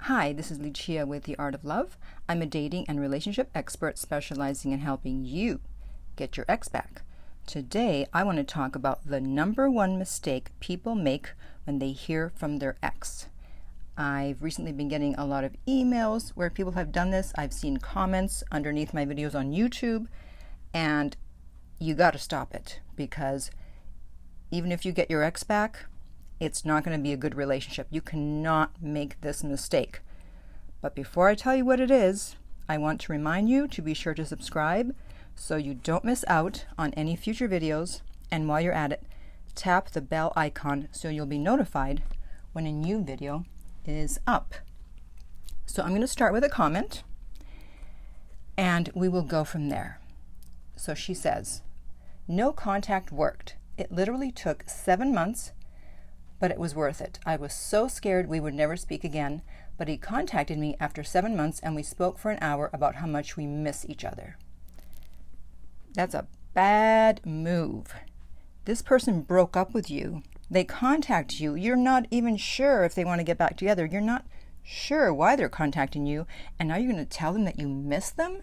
Hi, this is Lucia with The Art of Love. I'm a dating and relationship expert specializing in helping you get your ex back. Today, I want to talk about the number one mistake people make when they hear from their ex. I've recently been getting a lot of emails where people have done this. I've seen comments underneath my videos on YouTube, and you got to stop it, because even if you get your ex back, it's not going to be a good relationship. You cannot make this mistake. But before I tell you what it is, I want to remind you to be sure to subscribe so you don't miss out on any future videos. And while you're at it, tap the bell icon so you'll be notified when a new video is up. So I'm going to start with a comment, and we will go from there. So she says, "No contact worked. It literally took 7 months, but it was worth it. I was so scared we would never speak again, but he contacted me after 7 months and we spoke for an hour about how much we miss each other." That's a bad move. This person broke up with you. They contact you. You're not even sure if they want to get back together. You're not sure why they're contacting you. And now you're going to tell them that you miss them?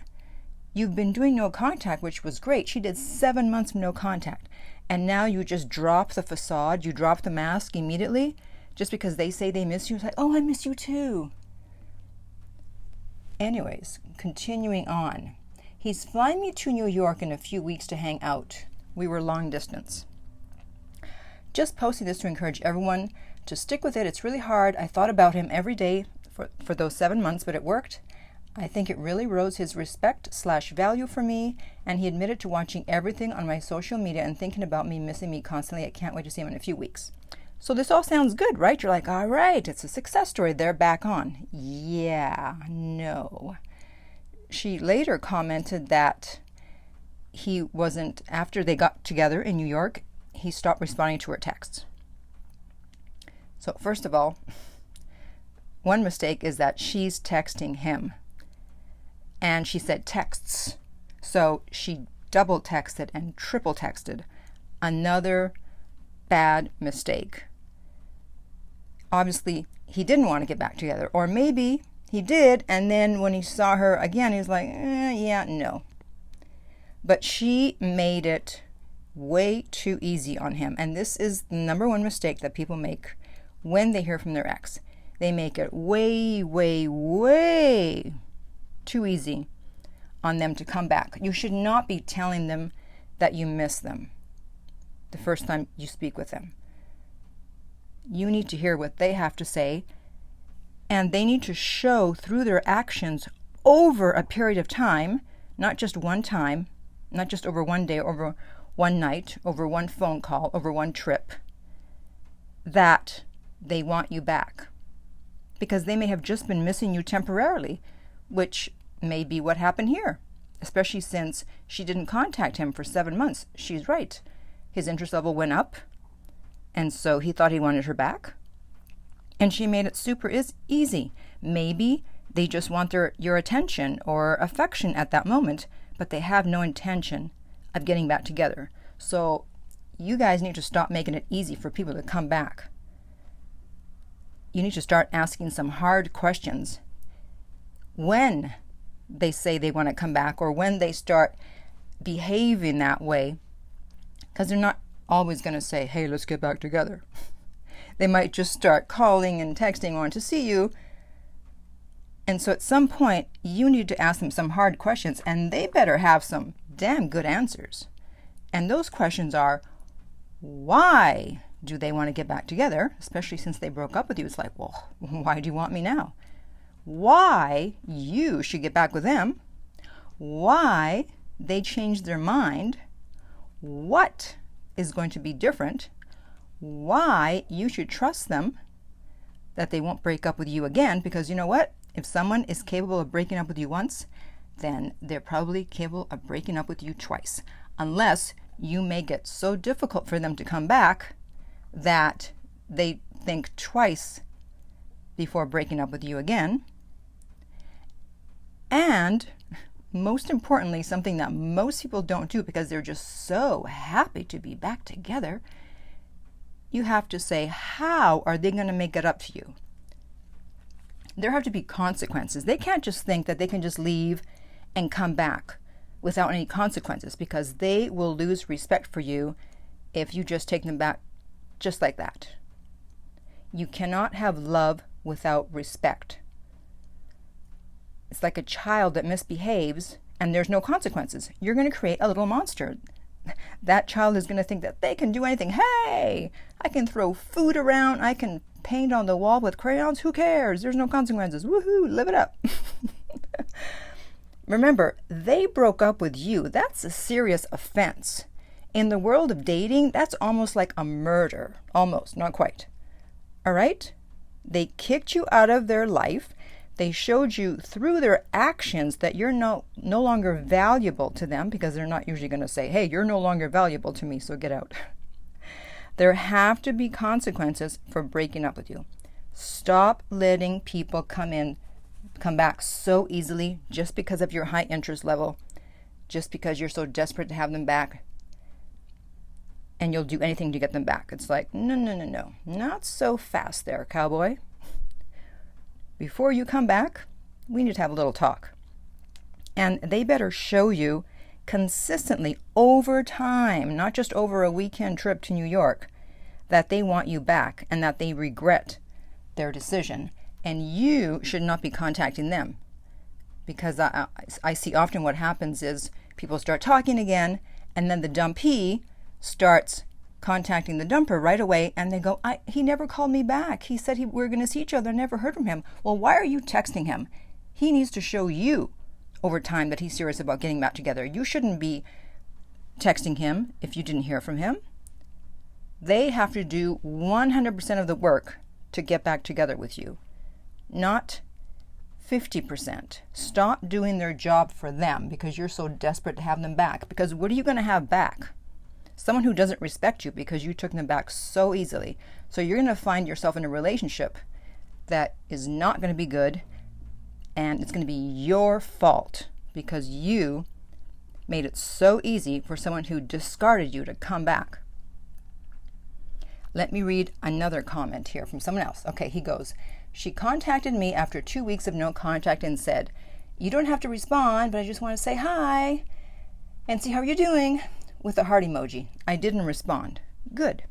You've been doing no contact, which was great. She did 7 months of no contact. And now you just drop the facade, you drop the mask immediately, just because they say they miss you. It's like, oh, I miss you too. Anyways, continuing on. He's flying me to New York in a few weeks to hang out. We were long distance. Just posting this to encourage everyone to stick with it. It's really hard. I thought about him every day for those 7 months, but it worked. I think it really rose his respect/value for me, and he admitted to watching everything on my social media and thinking about me, missing me constantly. I can't wait to see him in a few weeks. So this all sounds good, right? You're like, all right, it's a success story. They're back on. Yeah, no. She later commented that he wasn't, after they got together in New York, he stopped responding to her texts. So first of all, one mistake is that she's texting him. And she said texts. So she double texted and triple texted. Another bad mistake. Obviously, he didn't want to get back together. Or maybe he did, and then when he saw her again, he was like, yeah, no. But she made it way too easy on him. And this is the number one mistake that people make when they hear from their ex. They make it way, way, way too easy on them to come back. You should not be telling them that you miss them the first time you speak with them. You need to hear what they have to say, and they need to show through their actions over a period of time, not just one time, not just over one day, over one night, over one phone call, over one trip, that they want you back. Because they may have just been missing you temporarily, which may be what happened here, especially since she didn't contact him for 7 months. She's right. His interest level went up, and so he thought he wanted her back. And she made it super easy. Maybe they just want your attention or affection at that moment, but they have no intention of getting back together. So you guys need to stop making it easy for people to come back. You need to start asking some hard questions when they say they want to come back, or when they start behaving that way, because they're not always going to say, hey, let's get back together. They might just start calling and texting on to see you. And so at some point, you need to ask them some hard questions, and they better have some damn good answers. And those questions are, why do they want to get back together? Especially since they broke up with you. It's like, well, why do you want me now? Why you should get back with them, why they changed their mind, what is going to be different, why you should trust them, that they won't break up with you again, because you know what? If someone is capable of breaking up with you once, then they're probably capable of breaking up with you twice, unless you make it so difficult for them to come back that they think twice before breaking up with you again. And most importantly, something that most people don't do because they're just so happy to be back together, you have to say, how are they going to make it up to you? There have to be consequences. They can't just think that they can just leave and come back without any consequences, because they will lose respect for you if you just take them back just like that. You cannot have love without respect. It's like a child that misbehaves and there's no consequences. You're going to create a little monster. That child is going to think that they can do anything. Hey, I can throw food around. I can paint on the wall with crayons. Who cares? There's no consequences. Woohoo, live it up. Remember, they broke up with you. That's a serious offense. In the world of dating, that's almost like a murder. Almost, not quite. All right? They kicked you out of their life. They showed you through their actions that you're no longer valuable to them, because they're not usually going to say, hey, you're no longer valuable to me, so get out. There have to be consequences for breaking up with you. Stop letting people come back so easily just because of your high interest level, just because you're so desperate to have them back, and you'll do anything to get them back. It's like, no, not so fast there, cowboy. Before you come back, we need to have a little talk. And they better show you consistently over time, not just over a weekend trip to New York, that they want you back and that they regret their decision. And you should not be contacting them. Because I see often what happens is people start talking again, and then the dumpee starts contacting the dumper right away, and they go, he never called me back. He said we were going to see each other. Never heard from him. Well, why are you texting him? He needs to show you over time that he's serious about getting back together. You shouldn't be texting him if you didn't hear from him. They have to do 100% of the work to get back together with you, not 50%. Stop doing their job for them because you're so desperate to have them back. Because what are you going to have back? Someone who doesn't respect you because you took them back so easily. So you're going to find yourself in a relationship that is not going to be good, and it's going to be your fault because you made it so easy for someone who discarded you to come back. Let me read another comment here from someone else. Okay, he goes, she contacted me after 2 weeks of no contact and said, you don't have to respond, but I just want to say hi and see how you're doing, with a heart emoji. I didn't respond. Good.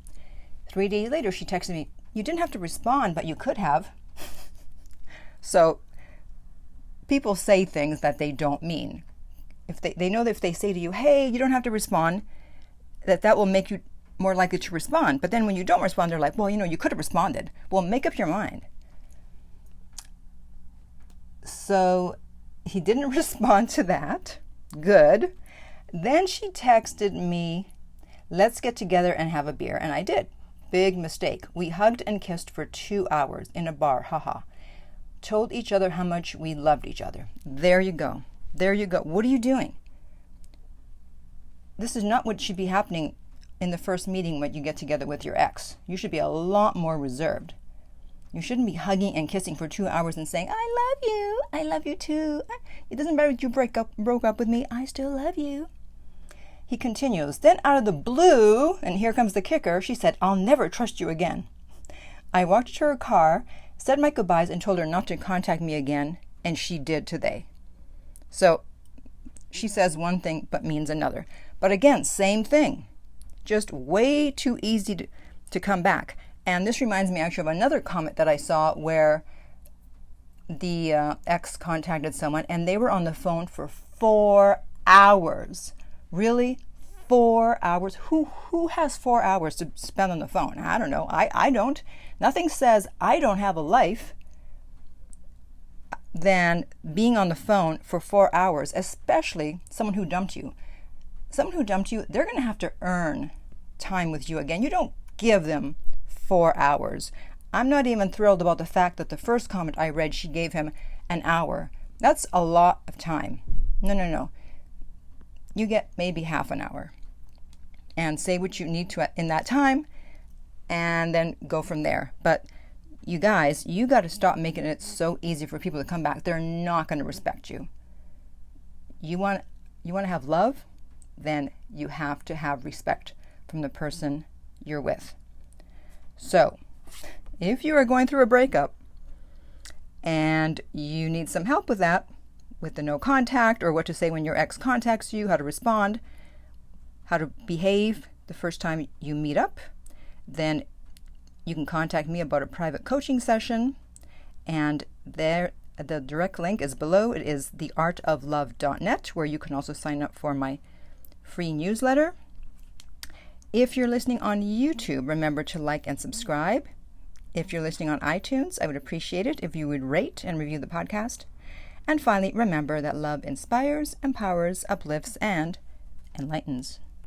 3 days later, she texted me, you didn't have to respond, but you could have. So people say things that they don't mean. If they know that if they say to you, hey, you don't have to respond, that will make you more likely to respond. But then when you don't respond, they're like, well, you could have responded. Well, make up your mind. So he didn't respond to that. Good. Then she texted me, let's get together and have a beer. And I did. Big mistake. We hugged and kissed for 2 hours in a bar. Haha. Told each other how much we loved each other. There you go. There you go. What are you doing? This is not what should be happening in the first meeting when you get together with your ex. You should be a lot more reserved. You shouldn't be hugging and kissing for 2 hours and saying, I love you. I love you too. It doesn't matter if you broke up with me. I still love you. He continues, then out of the blue, and here comes the kicker, she said, I'll never trust you again. I walked to her car, said my goodbyes, and told her not to contact me again, and she did today. So she says one thing but means another. But again, same thing. Just way too easy to come back. And this reminds me actually of another comment that I saw where the ex contacted someone, and they were on the phone for 4 hours. Really? 4 hours? Who has 4 hours to spend on the phone? I don't know. I don't. Nothing says I don't have a life than being on the phone for 4 hours, especially someone who dumped you. Someone who dumped you, they're going to have to earn time with you again. You don't give them 4 hours. I'm not even thrilled about the fact that the first comment I read, she gave him an hour. That's a lot of time. No. You get maybe half an hour and say what you need to in that time and then go from there. But you guys, you got to stop making it so easy for people to come back. They're not going to respect you. You want to have love? Then you have to have respect from the person you're with. So if you are going through a breakup and and you need some help with that, with the no contact, or what to say when your ex contacts you, how to respond, how to behave the first time you meet up, then you can contact me about a private coaching session. And there, the direct link is below. It is theartoflove.net, where you can also sign up for my free newsletter. If you're listening on YouTube, remember to like and subscribe. If you're listening on iTunes, I would appreciate it if you would rate and review the podcast. And finally, remember that love inspires, empowers, uplifts, and enlightens.